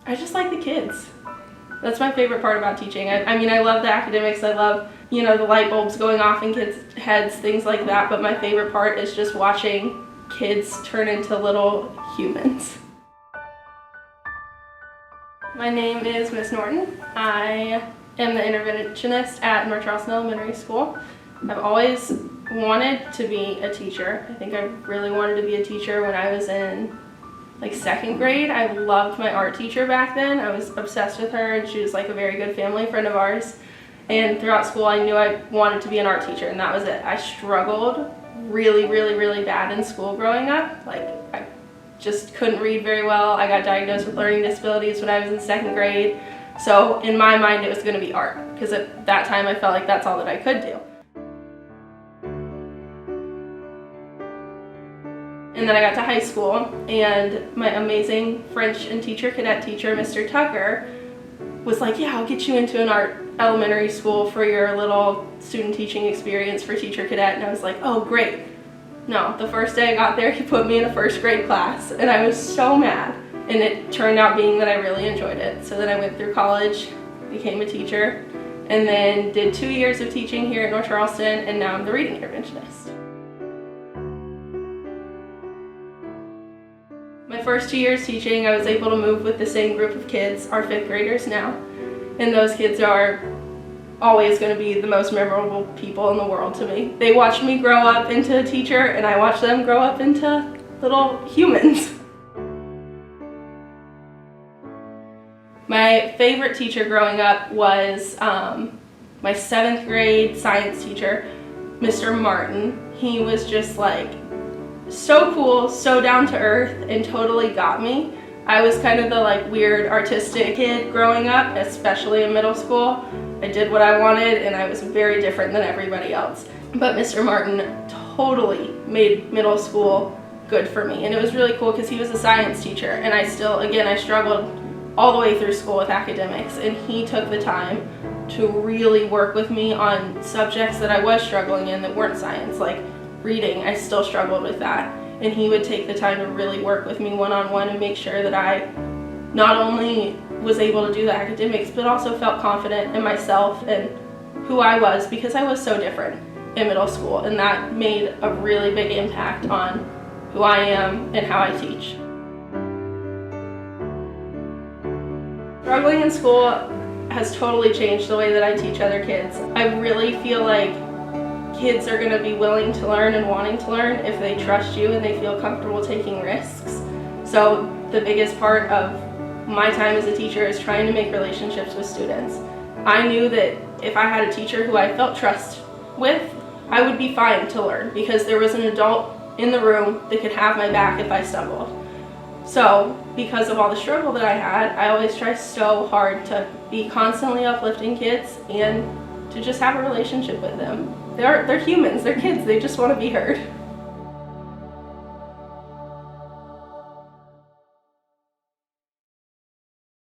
I just like the kids. That's my favorite part about teaching. I mean, I love the academics. I love, the light bulbs going off in kids' heads, things like that. But my favorite part is just watching kids turn into little humans. My name is Miss Norton. I am the interventionist at North Charleston Elementary School. I've always wanted to be a teacher. I think I really wanted to be a teacher when I was in second grade. I loved my art teacher back then. I was obsessed with her, and she was a very good family friend of ours. And throughout school I knew I wanted to be an art teacher, and that was it. I struggled really, really, really bad in school growing up. I just couldn't read very well. I got diagnosed with learning disabilities when I was in second grade. So in my mind it was going to be art, because at that time I felt like that's all that I could do. And then I got to high school, and my amazing French and cadet teacher, Mr. Tucker, was like, yeah, I'll get you into an art elementary school for your little student teaching experience for teacher cadet. And I was like, oh, great. No, the first day I got there, he put me in a first grade class, and I was so mad. And it turned out being that I really enjoyed it. So then I went through college, became a teacher, and then did 2 years of teaching here at North Charleston, and now I'm the reading interventionist. My first 2 years teaching, I was able to move with the same group of kids, our 5th graders now. And those kids are always going to be the most memorable people in the world to me. They watched me grow up into a teacher, and I watched them grow up into little humans. My favorite teacher growing up was my 7th grade science teacher, Mr. Martin. He was just so cool, so down to earth, and totally got me. I was kind of the weird artistic kid growing up, especially in middle school. I did what I wanted, and I was very different than everybody else. But Mr. Martin totally made middle school good for me, and it was really cool because he was a science teacher, and I struggled all the way through school with academics, and he took the time to really work with me on subjects that I was struggling in that weren't science, like reading. I still struggled with that, and he would take the time to really work with me one-on-one and make sure that I not only was able to do the academics but also felt confident in myself and who I was, because I was so different in middle school, and that made a really big impact on who I am and how I teach. Struggling in school has totally changed the way that I teach other kids. I really feel like kids are going to be willing to learn and wanting to learn if they trust you and they feel comfortable taking risks. So the biggest part of my time as a teacher is trying to make relationships with students. I knew that if I had a teacher who I felt trust with, I would be fine to learn, because there was an adult in the room that could have my back if I stumbled. So because of all the struggle that I had, I always try so hard to be constantly uplifting kids and to just have a relationship with them. They're humans, they're kids, they just want to be heard.